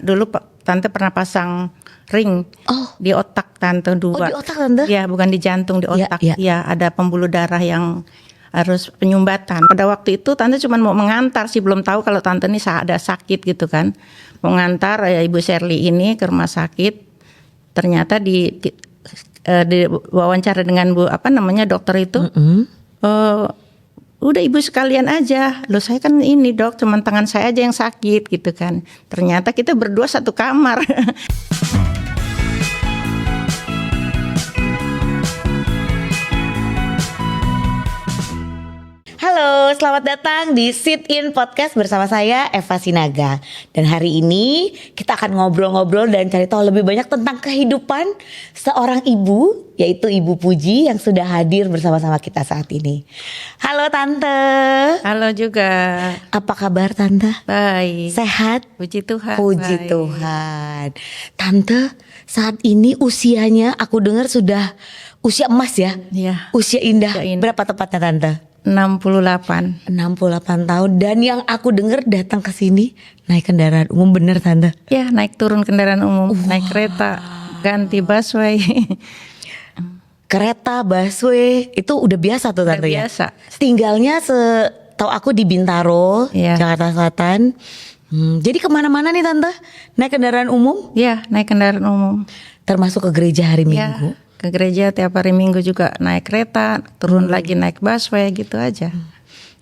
Dulu tante pernah pasang ring di otak tante 2. Oh, di otak tante? Ya, bukan di jantung, di otak. Iya. Ya, ada pembuluh darah yang harus penyumbatan. Pada waktu itu tante cuma mau mengantar sih, belum tahu kalau tante ini ada sakit gitu kan. Mau ngantar Ibu Shirley ini ke rumah sakit. Ternyata di wawancara dengan dokter itu. Udah ibu sekalian aja. Loh saya kan ini dok, cuman tangan saya aja yang sakit gitu kan. Ternyata kita berdua satu kamar. Halo, selamat datang di Sit In Podcast bersama saya Eva Sinaga. Dan hari ini kita akan ngobrol-ngobrol dan cari tahu lebih banyak tentang kehidupan seorang ibu, yaitu Ibu Puji yang sudah hadir bersama-sama kita saat ini. Halo Tante. Halo juga. Apa kabar Tante? Baik. Sehat? Puji Tuhan. Puji baik. Tuhan. Tante, saat ini usianya aku dengar sudah usia emas ya? Iya. Usia indah. Usia indah. Berapa tepatnya Tante? 68. 68 tahun. Dan yang aku dengar datang ke sini naik kendaraan umum, bener Tante? Ya, naik turun kendaraan umum, naik kereta, ganti busway. Kereta, busway itu udah biasa tuh Tante ya? Biasa. Tinggalnya setahu aku di Bintaro, Iya. Jakarta Selatan. Jadi kemana-mana nih Tante? Naik kendaraan umum? Ya, naik kendaraan umum. Termasuk ke gereja hari Minggu? Ya, ke gereja tiap hari Minggu juga naik kereta, turun lagi naik busway gitu aja.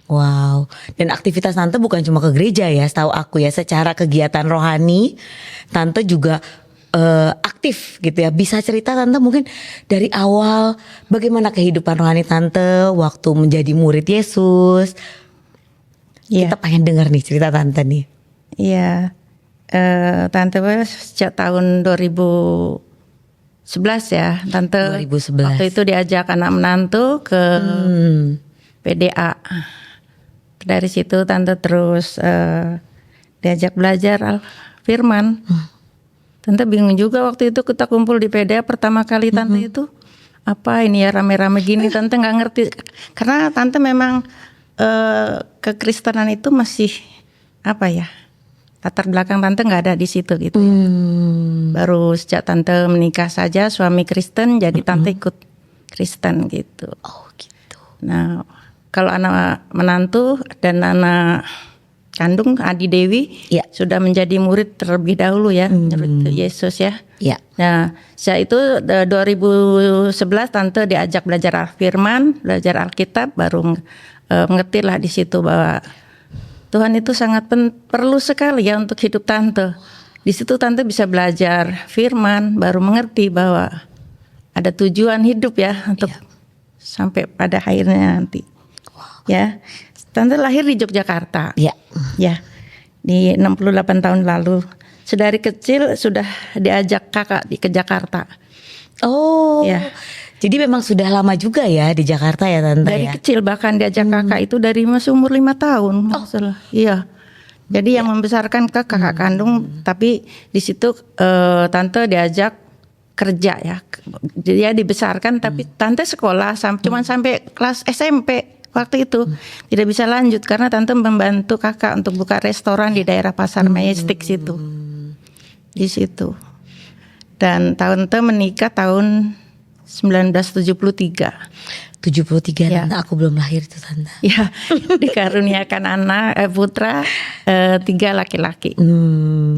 Wow, dan aktivitas Tante bukan cuma ke gereja ya, setahu aku ya, secara kegiatan rohani Tante juga aktif gitu ya. Bisa cerita Tante mungkin dari awal bagaimana kehidupan rohani Tante waktu menjadi murid Yesus. Iya. Kita pengen dengar nih cerita Tante nih. Iya, tante sejak tahun 2011 ya, tante 2011. waktu itu diajak anak menantu ke PDA. Dari situ tante terus diajak belajar firman. Tante bingung juga waktu itu kita kumpul di PDA pertama kali tante itu apa ini ya rame-rame gini, tante nggak ngerti karena tante memang kekristenan itu masih apa ya, latar belakang tante nggak ada di situ gitu ya. Baru sejak tante menikah saja suami Kristen, jadi tante ikut Kristen gitu. Oh gitu. Nah kalau anak menantu dan anak kandung Adi Dewi Ya. sudah menjadi murid terlebih dahulu ya, murid Yesus ya. Ya. Nah sejak itu 2011 tante diajak belajar firman, belajar Alkitab, baru mengerti lah di situ bahwa Tuhan itu sangat perlu sekali ya untuk hidup tante. Di situ tante bisa belajar firman, baru mengerti bahwa ada tujuan hidup ya untuk sampai pada akhirnya nanti. Ya, tante lahir di Yogyakarta. Ya. Ya, di 68 tahun lalu. Sedari kecil sudah diajak kakak ke Jakarta. Oh. Ya. Jadi memang sudah lama juga ya di Jakarta ya Tante Dari ya. kecil bahkan diajak kakak itu dari masih umur 5 tahun. Iya. Jadi yang membesarkan ke kakak kandung, tapi di situ tante diajak kerja ya. Dia dibesarkan tapi tante sekolah cuman sampai kelas SMP waktu itu. Tidak bisa lanjut karena tante membantu kakak untuk buka restoran di daerah Pasar Majestic situ. Di situ. Dan tante menikah tahun 1973. 73 Ya. Tante, aku belum lahir itu Tante. Ya, dikaruniakan anak putra 3 laki-laki.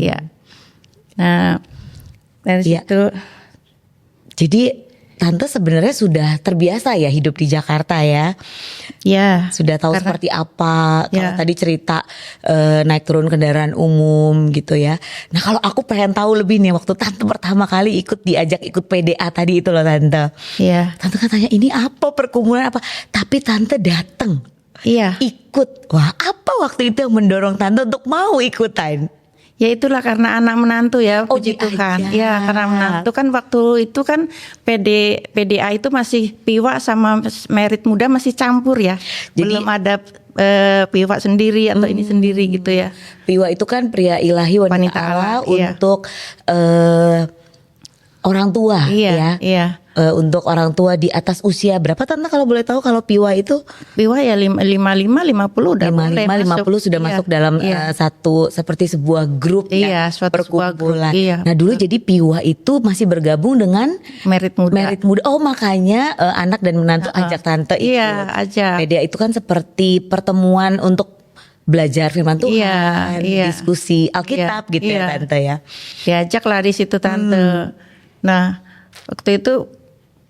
Ya. Nah, dari Ya. situ Jadi Tante sebenarnya sudah terbiasa ya hidup di Jakarta ya. ya Sudah tahu Karena- seperti apa. Kalau Ya. tadi cerita naik turun kendaraan umum gitu ya. Nah kalau aku pengen tahu lebih nih waktu Tante pertama kali diajak ikut PDA tadi itu loh Tante. ya. Tante katanya ini apa perkumpulan apa. Tapi Tante datang Iya. ikut. Wah apa waktu itu yang mendorong Tante untuk mau ikutan? Ya itulah karena anak menantu ya, Oh, puji Tuhan. diajak. Ya, karena menantu kan waktu itu kan PDA itu masih piwa sama merit muda masih campur ya. Jadi- Belum ada piwa sendiri atau ini sendiri gitu ya. Piwa itu kan pria ilahi wanita Wanita Allah Allah, iya. untuk orang tua Iya, ya. iya. untuk orang tua di atas usia berapa tante kalau boleh tahu, kalau PIWA itu? PIWA ya 55 udah mulai 50 sudah Iya, masuk dalam iya. satu seperti sebuah grup Iya, ya, suatu sebuah grup, perkumpulan. iya, Nah dulu jadi PIWA itu masih bergabung dengan merit muda. merit muda. Oh makanya anak dan menantu ajak tante ikut. Iya, ajak. Media itu kan seperti pertemuan untuk belajar firman Tuhan, Iya, iya. diskusi Alkitab Iya, gitu ya iya. tante ya. Diajak lah di situ tante. Nah, waktu itu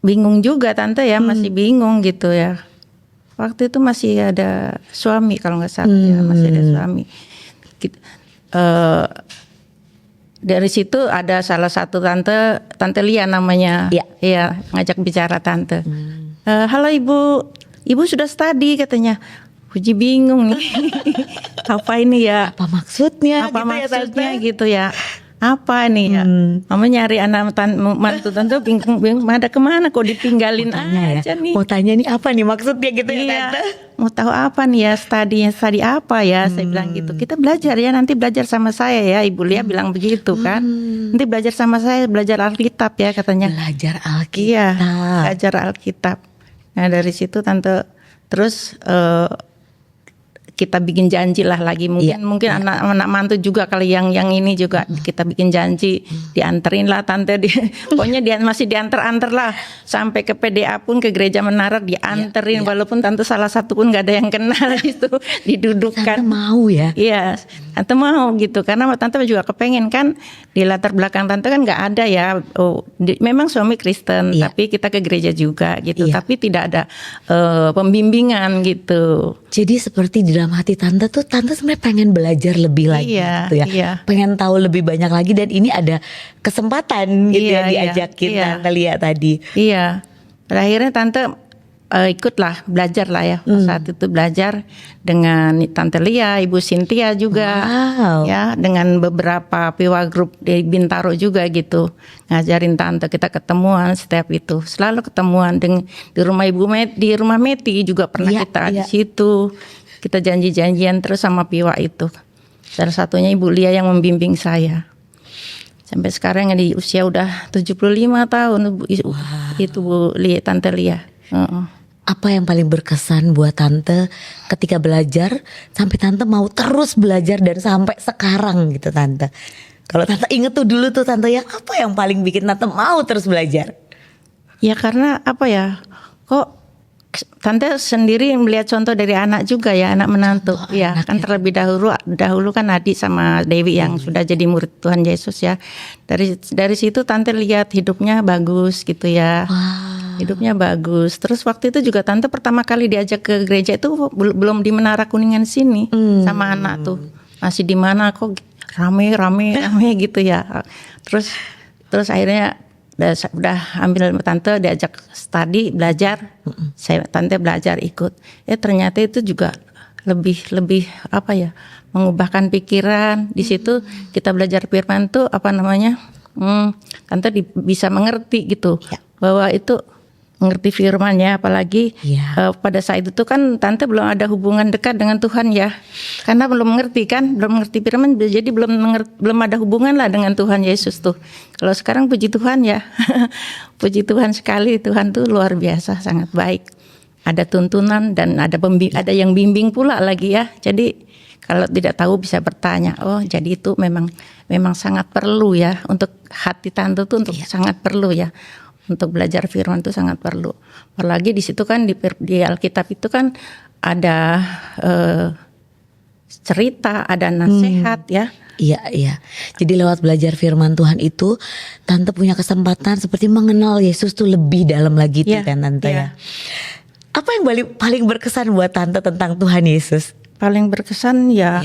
bingung juga tante ya, masih bingung gitu ya. Waktu itu masih ada suami kalau nggak salah ya, masih ada suami. Dari situ ada salah satu tante Lia namanya. Iya. Iya, ngajak bicara tante. Halo ibu sudah study katanya. Puji bingung nih. Apa ini ya? Apa maksudnya? Apa gitu maksudnya ya, Tante? gitu ya? Apa nih ya? Mama nyari anak mantu tante bingung ada kemana kok ditinggalin Tanya aja ya. nih. Mau tanya nih apa nih maksudnya gitu ya Iya, tante? mau tahu apa nih ya study apa ya? Saya bilang gitu. Kita belajar ya, nanti belajar sama saya ya. Ibu Lia bilang begitu kan. Nanti belajar sama saya, belajar Alkitab ya katanya. Belajar Alkitab. Iya, belajar Alkitab. Nah dari situ tante terus kita bikin janji lah lagi, mungkin anak mantu juga kali yang ini juga kita bikin janji, dianterin lah tante pokoknya dia masih diantar lah sampai ke PDA pun, ke gereja Menara dianterin, walaupun tante salah satu pun nggak ada yang kenal itu didudukkan. Tante mau ya? Iya, tante mau gitu karena tante juga kepengen kan, di latar belakang tante kan nggak ada ya. Memang suami Kristen, tapi kita ke gereja juga gitu, tapi tidak ada pembimbingan gitu. Jadi seperti di dalam hati tante tuh, tante sebenarnya pengen belajar lebih lagi gitu ya. Iya. Pengen tahu lebih banyak lagi, dan ini ada kesempatan gitu ya diajakin tante lihat tadi. Iya. Pada akhirnya tante ikutlah belajar lah ya. Saat itu belajar dengan tante Lia, Ibu Cynthia juga. Wow. Ya, dengan beberapa PIWA group di Bintaro juga gitu. Ngajarin tante, kita ketemuan setiap itu. Selalu ketemuan di rumah di rumah Meti juga pernah kita di situ. Kita janji-janjian terus sama PIWA itu. Salah satunya Ibu Lia yang membimbing saya. Sampai sekarang di usia udah 75 tahun itu Bu Lia, tante Lia. Apa yang paling berkesan buat tante ketika belajar sampai tante mau terus belajar dan sampai sekarang gitu tante? Kalau tante inget tuh dulu tuh tante ya, apa yang paling bikin tante mau terus belajar? Ya karena apa ya, kok tante sendiri melihat contoh dari anak juga ya, anak menantu. Ya kan terlebih dahulu kan Adi sama Dewi yang sudah jadi murid Tuhan Yesus ya. Dari situ tante lihat hidupnya bagus gitu ya. Hidupnya bagus. Terus waktu itu juga tante pertama kali diajak ke gereja itu belum di Menara Kuningan sini sama anak tuh. Masih di mana kok rame gitu ya. Terus akhirnya udah ambil tante diajak study belajar. Tante belajar ikut. Ternyata itu juga lebih apa ya, mengubahkan pikiran. Di situ kita belajar firman tuh apa namanya? Tante bisa mengerti gitu. Bahwa itu mengerti firman ya, apalagi pada saat itu kan tante belum ada hubungan dekat dengan Tuhan ya, karena belum mengerti firman, jadi belum ada hubungan lah dengan Tuhan Yesus tuh. Kalau sekarang puji Tuhan ya, puji Tuhan sekali, Tuhan tuh luar biasa, sangat baik. Ada tuntunan dan ada yang bimbing pula lagi ya. Jadi kalau tidak tahu bisa bertanya. Oh jadi itu memang sangat perlu ya, untuk hati tante tuh untuk sangat perlu ya. Untuk belajar firman itu sangat perlu. Apalagi di situ kan di Alkitab itu kan ada cerita, ada nasihat ya. Iya. Jadi lewat belajar firman Tuhan itu tante punya kesempatan seperti mengenal Yesus tuh lebih dalam lagi tuh kan tante ya. Apa yang paling berkesan buat tante tentang Tuhan Yesus? Paling berkesan ya.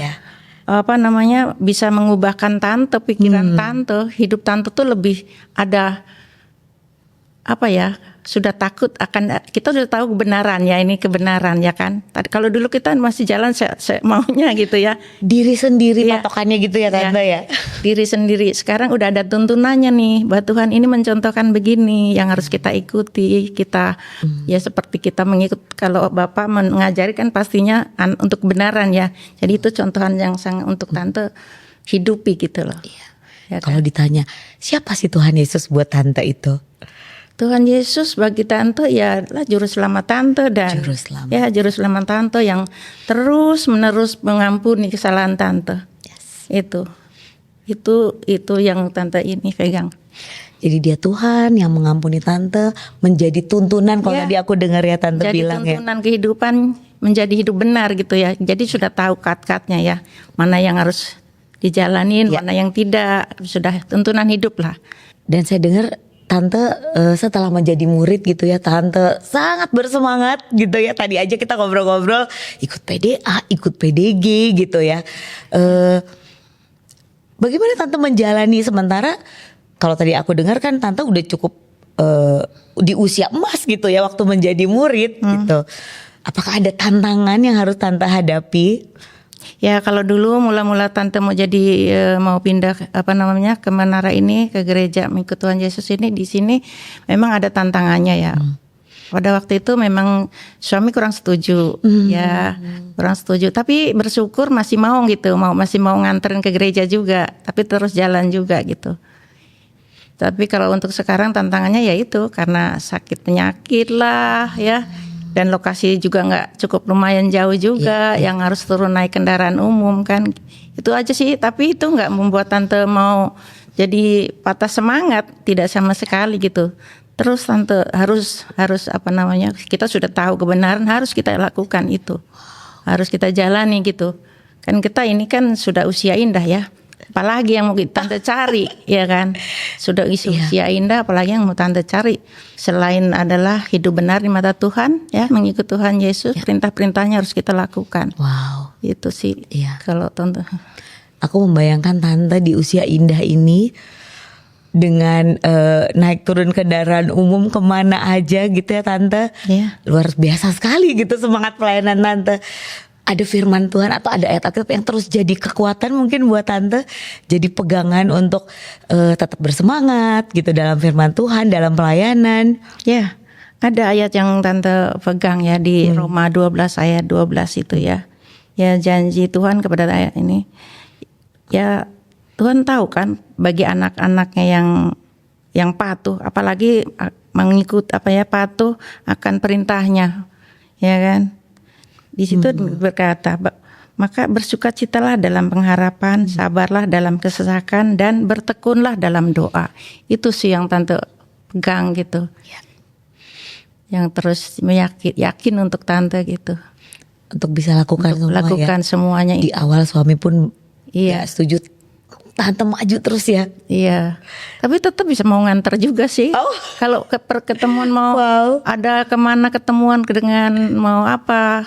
Apa namanya, bisa mengubahkan tante, pikiran tante, hidup tante tuh lebih ada apa ya, sudah takut akan, kita sudah tahu kebenaran ya, ini kebenaran ya kan. Kalau dulu kita masih jalan maunya gitu ya. Diri sendiri patokannya gitu ya tante ya. Diri sendiri. Sekarang udah ada tuntunannya nih, bahwa Tuhan ini mencontohkan begini yang harus kita ikuti. Kita ya seperti kita mengikut, kalau Bapak mengajari kan pastinya untuk kebenaran ya. Jadi itu contohan yang sangat untuk tante hidupi gitu loh. Ya, kalau ditanya siapa sih Tuhan Yesus buat tante itu? Tuhan Yesus bagi tante ya adalah juru selamat tante dan juru selamat tante yang terus menerus mengampuni kesalahan tante. Itu yang tante ini pegang. Jadi dia Tuhan yang mengampuni tante, menjadi tuntunan kalau tadi aku dengar ya tante bilang ya. Jadi tuntunan kehidupan menjadi hidup benar gitu ya. Jadi sudah tahu kat-katnya ya, mana yang harus dijalanin, mana yang tidak, sudah tuntunan hidup lah. Dan saya dengar tante setelah menjadi murid gitu ya, tante sangat bersemangat gitu ya. Tadi aja kita ngobrol-ngobrol ikut PDA, ikut PDG gitu ya. Bagaimana tante menjalani sementara kalau tadi aku dengar kan tante udah cukup di usia emas gitu ya waktu menjadi murid gitu. Apakah ada tantangan yang harus tante hadapi? Ya kalau dulu mula-mula tante mau jadi mau pindah ke menara ini, ke gereja mengikut Tuhan Yesus ini, di sini memang ada tantangannya ya. Pada waktu itu memang suami kurang setuju, kurang setuju. Tapi bersyukur masih mau gitu, masih mau nganterin ke gereja juga, tapi terus jalan juga gitu. Tapi kalau untuk sekarang tantangannya ya itu karena sakit penyakit lah ya. Dan lokasi juga nggak cukup, lumayan jauh juga, yang harus turun naik kendaraan umum kan. Itu aja sih, tapi itu nggak membuat tante mau jadi patah semangat, tidak sama sekali gitu. Terus tante harus kita sudah tahu kebenaran, harus kita lakukan itu. Harus kita jalani gitu. Kan kita ini kan sudah usia indah ya. Apalagi yang mau tante cari ya kan. Sudah usia indah, apalagi yang mau tante cari selain adalah hidup benar di mata Tuhan ya, mengikut Tuhan Yesus, perintah-perintahnya harus kita lakukan. Wow, itu sih kalau tante. Aku membayangkan tante di usia indah ini dengan naik turun kendaraan umum kemana aja gitu ya tante. Luar biasa sekali gitu semangat pelayanan tante. Ada firman Tuhan atau ada ayat Alkitab yang terus jadi kekuatan mungkin buat tante, jadi pegangan untuk tetap bersemangat gitu dalam firman Tuhan, dalam pelayanan. Ya, ada ayat yang tante pegang ya di Roma 12 ayat 12 itu ya. Ya janji Tuhan kepada ayat ini. Ya Tuhan tahu kan bagi anak-anaknya yang patuh, apalagi mengikut patuh akan perintahnya, ya kan? Di situ berkata, maka bersukacitalah dalam pengharapan, sabarlah dalam kesesakan, dan bertekunlah dalam doa. Itu sih yang tante pegang gitu. Yang terus yakin untuk tante gitu. Untuk bisa lakukan semuanya. Di awal suami pun setuju. Tante maju terus ya. Iya. Tapi tetap bisa mau nganter juga sih. Kalau ketemuan mau ada kemana ketemuan dengan mau apa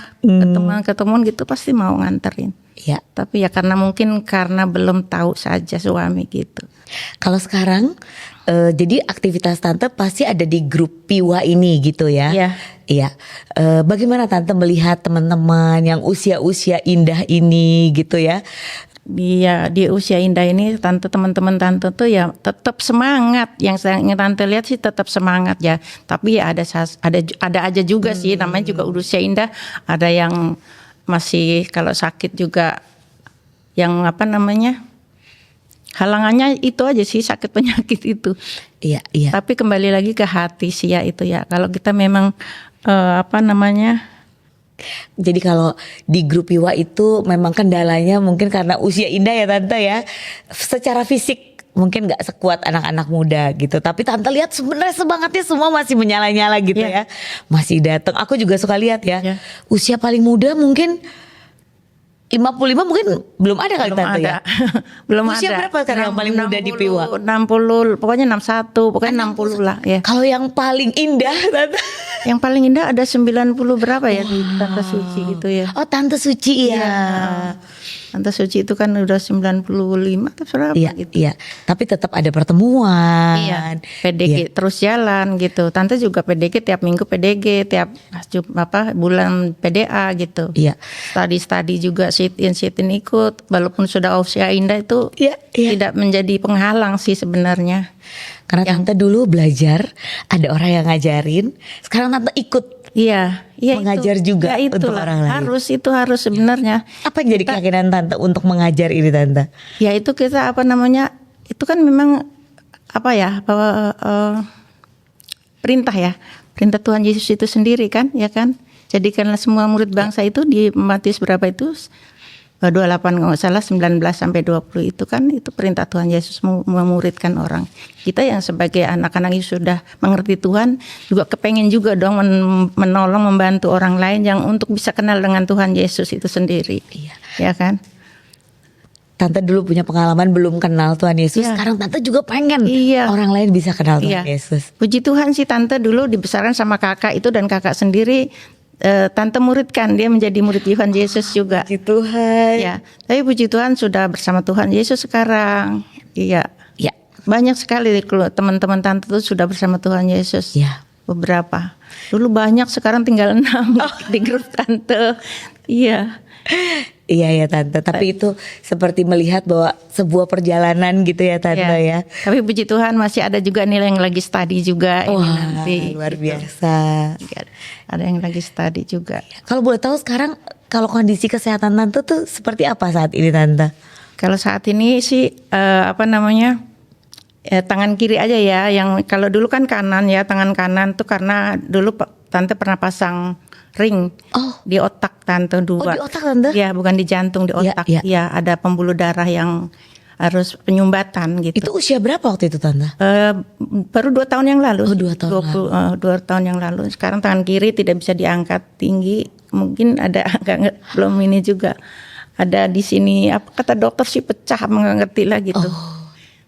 ketemuan gitu pasti mau nganterin. Iya. Tapi ya karena belum tahu saja suami gitu. Kalau sekarang jadi aktivitas tante pasti ada di grup Piwa ini gitu ya. Iya. Bagaimana tante melihat teman-teman yang usia-usia indah ini gitu ya? Dia di usia indah ini teman-teman tante tuh ya tetap semangat. Yang tante lihat sih tetap semangat ya. Tapi ya ada aja juga sih, namanya juga usia indah. Ada yang masih kalau sakit juga yang halangannya itu aja sih, sakit penyakit itu. Iya. Tapi kembali lagi ke hati sih ya itu ya. Kalau kita memang jadi kalau di grup Piwa itu memang kendalanya mungkin karena usia indah ya tante ya. Secara fisik mungkin gak sekuat anak-anak muda gitu. Tapi tante lihat sebenarnya semangatnya semua masih menyala-nyala gitu ya. Masih datang. Aku juga suka lihat ya. Usia paling muda mungkin 55 mungkin belum ada kali tante ya. Belum usia ada. Berapa sekarang yang paling muda di Piwa? 60, pokoknya 61, pokoknya 60 lah ya. Kalau yang paling indah tante? Yang paling indah ada 90 berapa ya di Tante Suci gitu ya. Oh Tante Suci ya. Tante Suci itu kan udah 95 atau berapa gitu. Iya, tapi tetap ada pertemuan. Iya, PDG terus jalan gitu. Tante juga PDG tiap minggu PDG, tiap bulan PDA gitu. Iya. Study juga sit-in ikut. Walaupun sudah usia indah itu tidak menjadi penghalang sih sebenarnya. Karena tante dulu belajar, ada orang yang ngajarin. Sekarang tante ikut. Iya mengajar itu. juga untuk orang lain. Harus sebenarnya. Apa yang jadi keyakinan tante untuk mengajar ini tante? Ya itu kita itu kan memang perintah ya. Perintah Tuhan Yesus itu sendiri kan, ya kan? Jadikanlah semua murid bangsa itu di Matius berapa itu? 28 kalau nggak salah 19 sampai 20 itu kan itu perintah Tuhan Yesus memuridkan orang. Kita yang sebagai anak-anak yang sudah mengerti Tuhan juga kepengen juga dong menolong membantu orang lain yang untuk bisa kenal dengan Tuhan Yesus itu sendiri. Iya. Ya kan? Tante dulu punya pengalaman belum kenal Tuhan Yesus, Iya. sekarang Tante juga pengen Iya. orang lain bisa kenal Tuhan Iya. Yesus. Puji Tuhan sih Tante dulu dibesarkan sama kakak itu dan kakak sendiri Tante muridkan dia menjadi murid Tuhan Yesus juga. Puji Tuhan. Ya, tapi puji Tuhan sudah bersama Tuhan Yesus sekarang. Iya. Ya. Banyak sekali teman-teman Tante tuh sudah bersama Tuhan Yesus. Ya. Beberapa. Dulu banyak, sekarang tinggal 6 di grup Tante. Iya. Iya ya Tante, tapi itu seperti melihat bahwa sebuah perjalanan gitu ya Tante ya. Tapi puji Tuhan masih ada juga nilai yang lagi study juga ini Wah, nanti. luar Gitu. biasa. Ada yang lagi study juga. Kalau boleh tahu sekarang kalau kondisi kesehatan Tante tuh seperti apa saat ini Tante? Kalau saat ini sih tangan kiri aja ya. Yang kalau dulu kan kanan ya, tangan kanan tuh karena dulu Tante pernah pasang ring di otak Tante 2. Oh di otak Tante? Ya, bukan di jantung, di Iya, otak. iya. Ya, ada pembuluh darah yang harus penyumbatan gitu. Itu usia berapa waktu itu Tante? Baru 2 tahun yang lalu. Oh, 2 tahun 2 tahun yang lalu. Sekarang tangan kiri tidak bisa diangkat tinggi. Mungkin ada belum ini juga. Ada di sini apa kata dokter sih pecah, nggak ngerti lah gitu.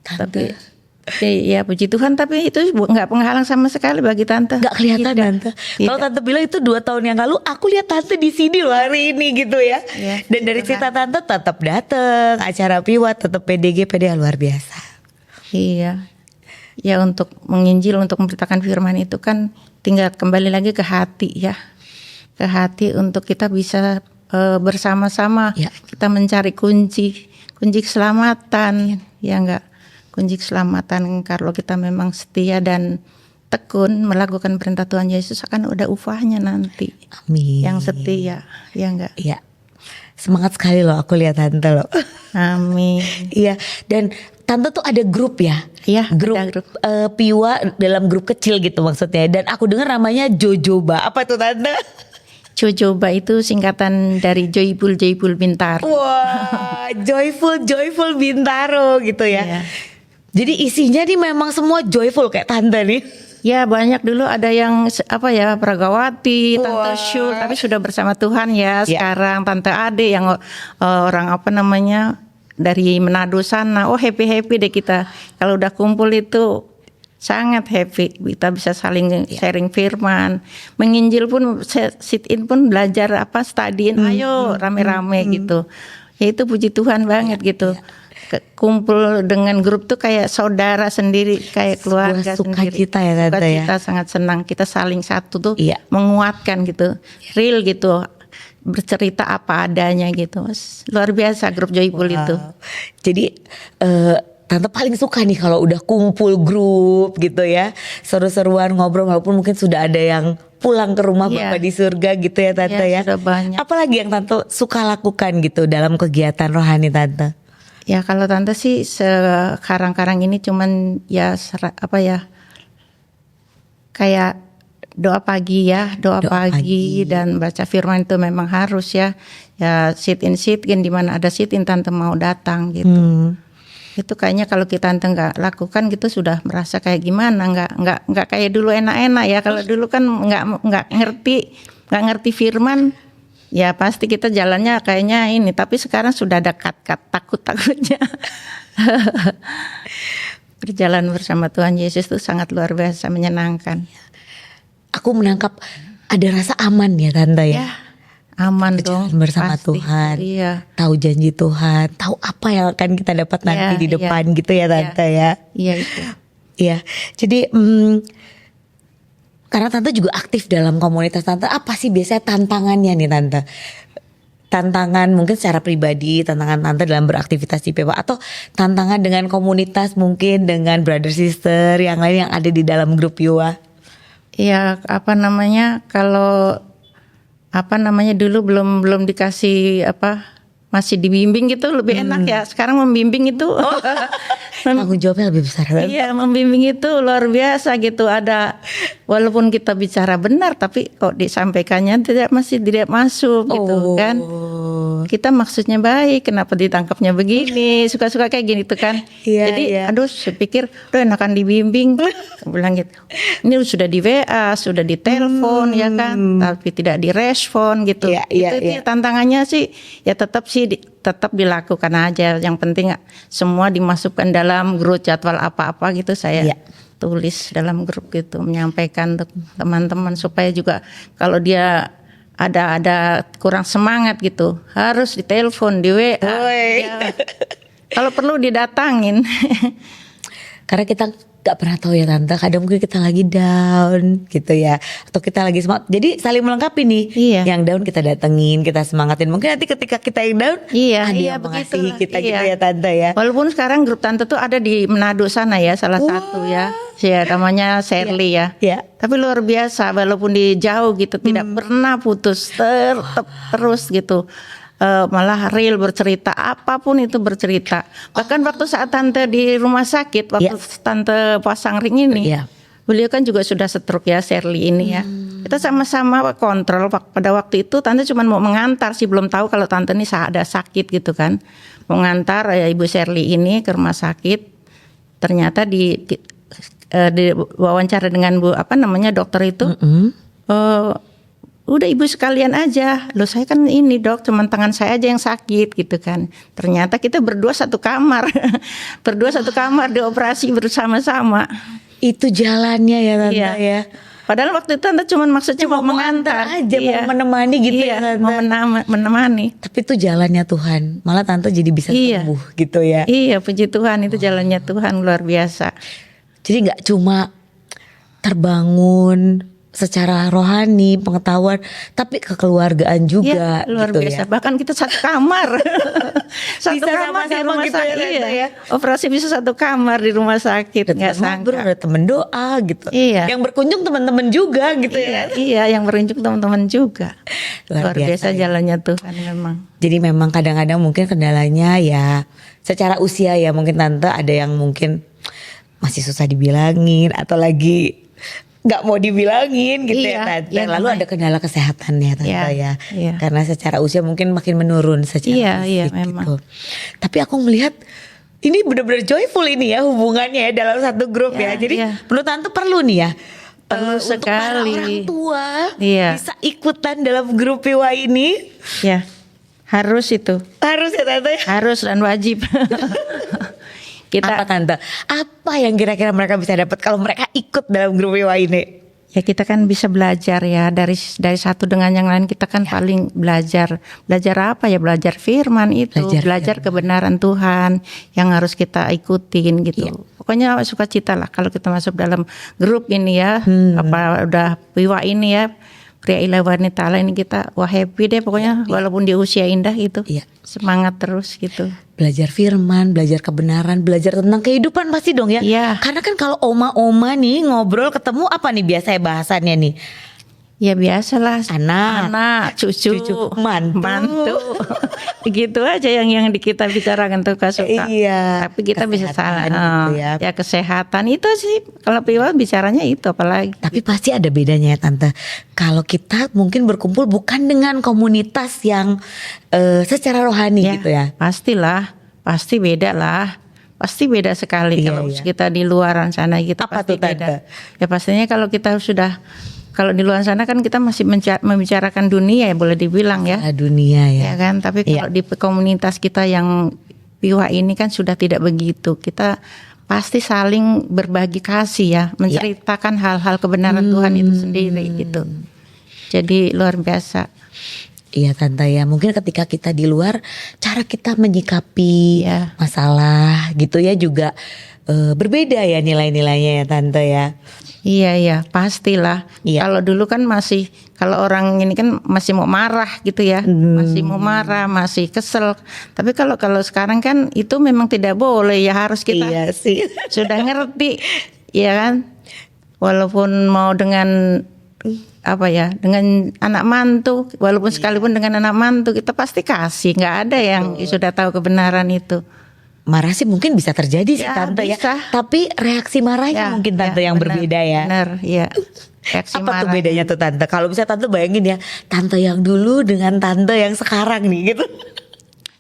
Tante. Ya puji Tuhan, tapi itu nggak penghalang sama sekali bagi Tante. Gak kelihatan Tidak. Tante. Kalau Tante bilang itu 2 tahun yang lalu, aku lihat Tante di sini loh hari ini gitu ya. Iya, Dan dari cerita Tante tetap datang acara Piwat, tetap PDG luar biasa. Iya. Ya untuk menginjil, untuk memberitakan firman itu kan tinggal kembali lagi ke hati ya. Ke hati untuk kita bisa bersama-sama Ya. kita mencari kunci keselamatan. Ya enggak? Kunci keselamatan kalau kita memang setia dan tekun melakukan perintah Tuhan Yesus akan ada upahnya nanti. Amin. Yang setia, ya enggak? Iya. Semangat sekali loh aku lihat Tante loh. Amin. Iya, dan Tante tuh ada grup ya? Iya, grup, ada grup. Piwa dalam grup kecil gitu maksudnya. Dan aku dengar namanya Jojoba. Apa tuh Tante? Jojoba itu singkatan dari Joyful Bintaro. Wah, joyful Bintaro gitu ya. Iya. Jadi isinya nih memang semua joyful kayak Tante nih. Ya banyak dulu ada yang Pragawati, Tante Syul, tapi sudah bersama Tuhan ya. Sekarang Tante Ade yang orang dari Manado sana. Oh happy deh kita. Kalau udah kumpul itu sangat happy. Kita bisa saling sharing firman, menginjil pun, sit in pun belajar studyin. Ayo rame-rame gitu. Ya itu puji Tuhan banget gitu. Kumpul dengan grup tuh kayak saudara sendiri, kayak keluarga sendiri. Sukacita ya Tante ya. Kita sangat senang, kita saling satu tuh menguatkan gitu, real gitu, bercerita apa adanya gitu. Luar biasa grup Joyful itu. Jadi Tante paling suka nih kalau udah kumpul grup gitu ya, seru-seruan ngobrol walaupun mungkin sudah ada yang pulang ke rumah Bapak di surga gitu ya Tante ya. Sudah banyak. Apalagi yang Tante suka lakukan gitu dalam kegiatan rohani Tante? Ya kalau Tante sih sekarang ini cuman kayak doa pagi ya, doa pagi dan baca firman itu memang harus ya. Ya sit in di mana ada sit in Tante mau datang gitu. Itu kayaknya kalau kita Tante nggak lakukan gitu sudah merasa kayak gimana, nggak kayak dulu enak-enak ya. Kalau dulu kan nggak ngerti firman. Ya pasti kita jalannya kayaknya ini, tapi sekarang sudah ada kat-kat takut-takutnya. Berjalan bersama Tuhan Yesus itu sangat luar biasa menyenangkan. Aku menangkap ada rasa aman ya Tante ya. Aman berjalan dong bersama pasti. Tuhan. Iya. Tahu janji Tuhan, tahu apa yang akan kita dapat nanti di depan gitu ya Tante ya. Iya itu. Iya. Jadi karena Tante juga aktif dalam komunitas Tante, apa sih biasanya tantangannya nih Tante? Tantangan mungkin secara pribadi, tantangan Tante dalam beraktivitas di PEWA, atau tantangan dengan komunitas mungkin dengan brother sister yang lain yang ada di dalam grup PEWA? Iya, kalau dulu belum dikasih masih dibimbing gitu lebih enak ya. Sekarang membimbing itu tanggung jawabnya lebih besar kan? Iya, membimbing itu luar biasa gitu. Ada walaupun kita bicara benar tapi kok disampaikannya tidak masuk gitu kan. Kita maksudnya baik, kenapa ditangkapnya begini? Suka-suka kayak gini tuh kan. Iya, Jadi iya. aduh saya pikir udah enakan dibimbing. Aku bilang gitu. Ini sudah di WA, sudah di telepon ya kan, tapi tidak direspon gitu. Iya, iya, itu iya. tantangannya sih ya tetap dilakukan aja. Yang penting semua dimasukkan dalam grup jadwal apa-apa gitu saya Iya. tulis dalam grup gitu, menyampaikan untuk teman-teman supaya juga kalau dia ada kurang semangat gitu harus ditelepon, di WA. Woi. Ya. Kalau perlu didatangin. Karena kita gak pernah tahu ya tante, kadang mungkin kita lagi down gitu ya, atau kita lagi semangat, jadi saling melengkapi nih. Iya. Yang down kita datengin, kita semangatin, mungkin nanti ketika kita yang down Iya, ada iya yang mengasihi begitulah. kita Iya. gitu ya tante ya. Walaupun sekarang grup tante tuh ada di Manado sana ya, salah satu ya. Ya namanya Shirley ya. Iya. Tapi luar biasa walaupun di jauh gitu tidak pernah putus, tetap terus gitu. Malah real bercerita, apapun itu bercerita. Bahkan waktu saat tante di rumah sakit, waktu tante pasang ring ini, Iya. beliau kan juga sudah stroke ya, Shirley ini ya. Kita sama-sama kontrol. Pada waktu itu tante cuma mau mengantar sih, belum tahu kalau tante ini ada sakit gitu kan. Mau ngantar Ibu Shirley ini ke rumah sakit. Ternyata di wawancara dengan dokter itu. Udah ibu sekalian aja, loh saya kan ini dok, cuman tangan saya aja yang sakit gitu kan. Ternyata kita berdua satu kamar, dioperasi bersama-sama. Itu jalannya ya tante Iya. ya. Padahal waktu itu tante cuman maksudnya mau mengantar aja, iya. mau menemani gitu Iya, ya tante. mau menemani. Tapi itu jalannya Tuhan, malah tante jadi bisa Iya. sembuh gitu ya. Iya, puji Tuhan, itu jalannya Tuhan luar biasa. Jadi nggak cuma terbangun secara rohani, pengetahuan, tapi kekeluargaan juga Iya, luar gitu biasa. ya. Bahkan kita satu kamar. Satu Bisa kamar di sama-sama rumah gitu ya, sakit. Tante, Iya. ya. Operasi bisa satu kamar di rumah sakit. Nggak Ngobrol, sangka. ada temen doa gitu. Iya. Yang berkunjung teman-teman juga gitu ya. Iya, yang berunjuk teman-teman juga. Luar Luar biasa biasa ya. jalannya Tuhan memang. Jadi memang kadang-kadang mungkin kendalanya ya secara usia ya, mungkin tante ada yang mungkin masih susah dibilangin atau lagi nggak mau dibilangin gitu Iya, ya tante. iya, Lalu namanya. ada kendala kesehatan ya tante Iya, ya. iya. Karena secara usia mungkin makin menurun secara Iya, fisik memang. gitu. Tapi aku melihat ini benar-benar joyful ini ya hubungannya ya dalam satu grup ya. Iya, Jadi iya. menurut tante perlu nih ya. Perlu Untuk para sekali. orang tua Iya. bisa ikutan dalam grup PIWA ini. Ya, harus itu. Harus ya tante. Harus dan wajib. Apa Kita tante? Apa yang kira-kira mereka bisa dapat kalau mereka ikut dalam grup PIWA ini? ya kita kan bisa belajar ya dari satu dengan yang lain, kita kan paling belajar apa ya, belajar firman itu, belajar kebenaran Tuhan yang harus kita ikutin gitu. Iya. Pokoknya sukacita lah kalau kita masuk dalam grup ini ya, apa udah PIWA ini ya, pria ilah wanita Allah ini, kita wah happy deh pokoknya walaupun di usia indah itu. Iya. Semangat terus gitu. Belajar firman, belajar kebenaran, belajar tentang kehidupan pasti dong ya. Iya. Karena kan kalau oma-oma nih ngobrol ketemu apa nih biasanya bahasannya nih? Ya biasalah, Anak, cucu, mantu. Begitu aja yang kita bicarakan tuh suka. Iya. Tapi kita bisa salah. Kesehatan gitu ya. Ya kesehatan itu sih kalau PIWA bicaranya itu apalagi. Tapi pasti ada bedanya ya tante. Kalau kita mungkin berkumpul bukan dengan komunitas yang secara rohani gitu ya. Pastilah, pasti beda lah. Pasti beda sekali Iya, kalau iya. kita di luaran sana gitu. Apa tuh, pasti beda. Tante? Ya pastinya kalau di luar sana kan kita masih membicarakan dunia ya, boleh dibilang ya. Dunia ya. Ya kan, tapi Iya. kalau di komunitas kita yang PIWA ini kan sudah tidak begitu. Kita pasti saling berbagi kasih ya, menceritakan hal-hal kebenaran Tuhan itu sendiri gitu. Jadi luar biasa. Iya tante ya, mungkin ketika kita di luar cara kita menyikapi Iya. masalah gitu ya juga berbeda ya nilai-nilainya ya tante ya. Iya, pastilah. Iya. Kalau dulu kan kalau orang ini kan masih mau marah gitu ya, masih mau marah, masih kesel. Tapi kalau sekarang kan itu memang tidak boleh ya, harus kita Iya sih. sudah ngerti, ya kan. Walaupun mau dengan dengan anak mantu, walaupun sekalipun dengan anak mantu kita pasti kasih. Nggak ada yang sudah tahu kebenaran itu. marah sih mungkin bisa terjadi sih Ya, tante bisa. ya. Tapi reaksi marahnya mungkin tante yang benar, berbeda ya. Benar, ya. Reaksi Apa tuh marah. bedanya tuh tante? Kalau bisa tante bayangin ya, tante yang dulu dengan tante yang sekarang nih gitu.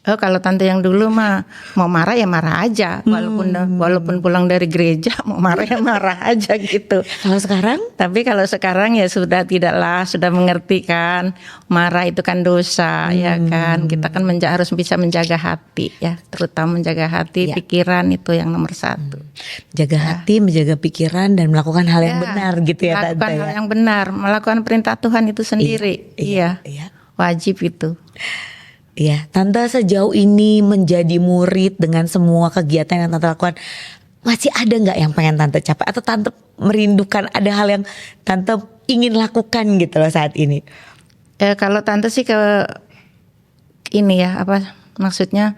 Oh, kalau tante yang dulu mah mau marah ya marah aja, walaupun pulang dari gereja mau marah ya marah aja gitu. Kalau sekarang? Tapi kalau sekarang ya sudah tidaklah, sudah mengerti kan, marah itu kan dosa, ya kan. Kita kan harus bisa menjaga hati ya, terutama menjaga hati, Ya. pikiran itu yang nomor satu. Jaga hati, menjaga pikiran dan melakukan hal yang Ya, benar gitu ya tante melakukan ya. hal yang benar, melakukan perintah Tuhan itu sendiri, Iya. wajib itu. Iya, tante sejauh ini menjadi murid dengan semua kegiatan yang tante lakukan, masih ada nggak yang pengen tante capai atau tante merindukan ada hal yang tante ingin lakukan gitu loh saat ini? Kalau tante sih ke ini ya, apa maksudnya,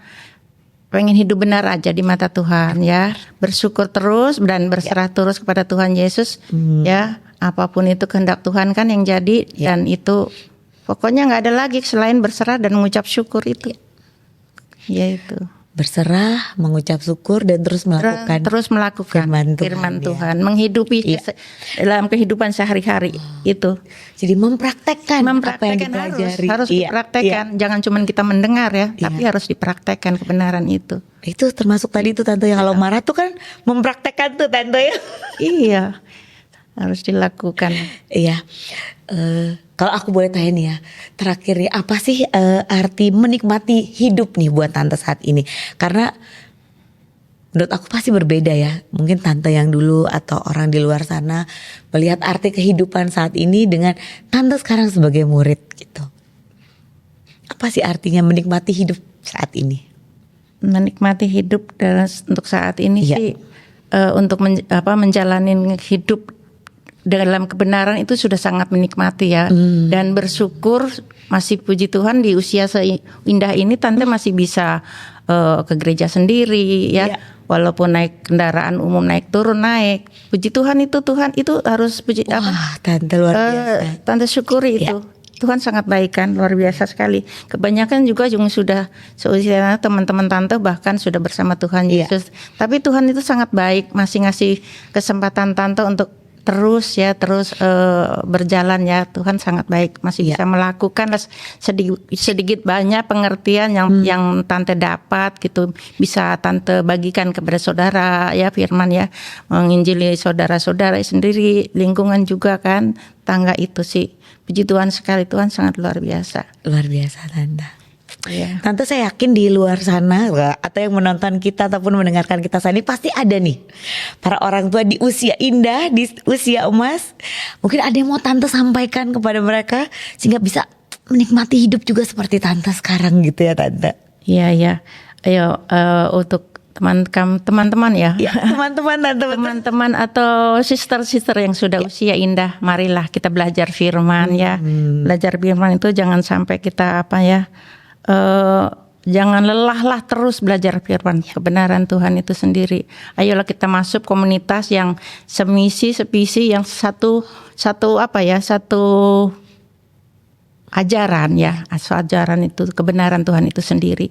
pengen hidup benar aja di mata Tuhan ya, bersyukur terus dan berserah terus kepada Tuhan Yesus ya, apapun itu kehendak Tuhan kan yang jadi, dan itu pokoknya nggak ada lagi selain berserah dan mengucap syukur itu. Ya itu. Berserah, mengucap syukur dan terus melakukan firman Tuhan, Tuhan, menghidupi dalam kehidupan sehari-hari itu. Jadi mempraktekkan apa yang dipelajari. harus dipraktekkan. Jangan cuma kita mendengar ya, tapi harus dipraktekkan kebenaran itu. Itu termasuk tadi tuh tante yang kalau marah tuh kan mempraktekkan tuh tante ya. Iya, harus dilakukan. Iya. Kalau aku boleh tanya nih ya, terakhir nih, apa sih arti menikmati hidup nih buat tante saat ini? Karena menurut aku pasti berbeda ya. Mungkin tante yang dulu atau orang di luar sana melihat arti kehidupan saat ini dengan tante sekarang sebagai murid gitu. Apa sih artinya menikmati hidup saat ini? Menikmati hidup untuk saat ini sih, untuk menjalani hidup dalam kebenaran itu sudah sangat menikmati ya, dan bersyukur, masih puji Tuhan di usia seindah ini tante masih bisa ke gereja sendiri ya, walaupun naik kendaraan umum naik turun naik, puji Tuhan itu harus puji. Wah, tante luar biasa. Tante syukuri itu. Tuhan sangat baik kan, luar biasa sekali. Kebanyakan juga yang sudah seusia teman-teman tante bahkan sudah bersama Tuhan Yesus. Tapi Tuhan itu sangat baik, masih ngasih kesempatan tante untuk terus berjalan ya. Tuhan sangat baik, masih bisa melakukan sedikit banyak pengertian yang tante dapat gitu, bisa tante bagikan kepada saudara ya, firman ya, menginjili saudara-saudara sendiri, lingkungan juga kan, tangga itu sih. Puji Tuhan sekali, Tuhan sangat luar biasa. Luar biasa tante. Iya. Tante saya yakin di luar sana atau yang menonton kita ataupun mendengarkan kita saat ini pasti ada nih para orang tua di usia indah, di usia emas. Mungkin ada yang mau tante sampaikan kepada mereka sehingga bisa menikmati hidup juga seperti tante sekarang gitu ya tante. Iya. Ayo untuk teman-teman ya. Teman-teman tante. Teman-teman atau sister-sister yang sudah usia indah, marilah kita belajar firman ya. Belajar firman itu jangan sampai kita jangan lelahlah terus belajar firman kebenaran Tuhan itu sendiri. Ayolah kita masuk komunitas yang semisi sepisi, yang satu ajaran ya, ajaran itu kebenaran Tuhan itu sendiri.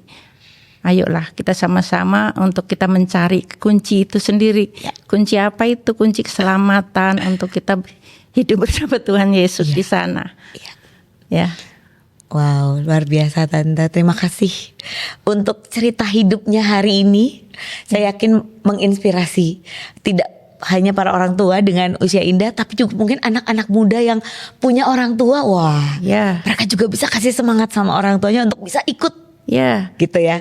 Ayolah kita sama-sama untuk kita mencari kunci itu sendiri. Kunci apa itu? Kunci keselamatan untuk kita hidup bersama Tuhan Yesus di sana. Ya. Wow, luar biasa tante. Terima kasih untuk cerita hidupnya hari ini. Saya yakin menginspirasi tidak hanya para orang tua dengan usia indah, tapi juga mungkin anak-anak muda yang punya orang tua. Wah, mereka juga bisa kasih semangat sama orang tuanya untuk bisa ikut. Gitu ya.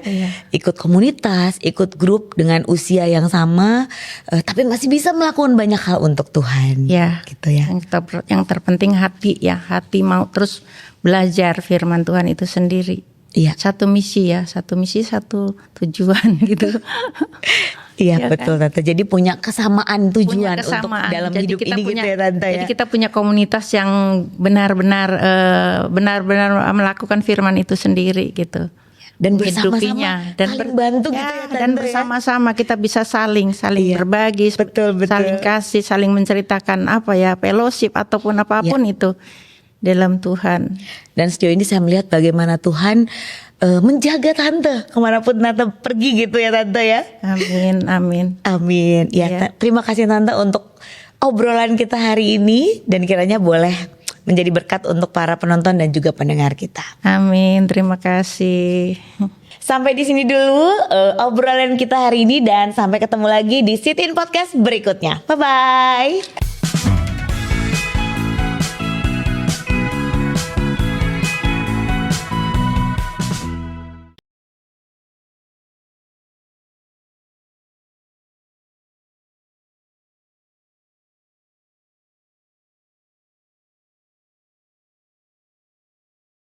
Ikut komunitas, ikut grup dengan usia yang sama, tapi masih bisa melakukan banyak hal untuk Tuhan. Gitu ya. Yang terpenting hati ya, hati mau terus belajar firman Tuhan itu sendiri. Satu misi satu tujuan gitu. Iya betul tante. Jadi punya kesamaan tujuan untuk dalam hidup ini gitu ya tante ya. Jadi kita punya komunitas yang benar-benar melakukan firman itu sendiri gitu. Dan bersama-sama saling bantu gitu ya tante. Dan bersama-sama kita bisa saling berbagi, saling kasih, saling menceritakan fellowship ataupun apapun itu dalam Tuhan. Dan sejauh ini saya melihat bagaimana Tuhan menjaga tante kemanapun tante pergi gitu ya tante ya. Amin, amin. Amin. Ya, Iya. terima kasih tante untuk obrolan kita hari ini dan kiranya boleh menjadi berkat untuk para penonton dan juga pendengar kita. Amin, terima kasih. Sampai di sini dulu obrolan kita hari ini dan sampai ketemu lagi di Sit In Podcast berikutnya. Bye bye.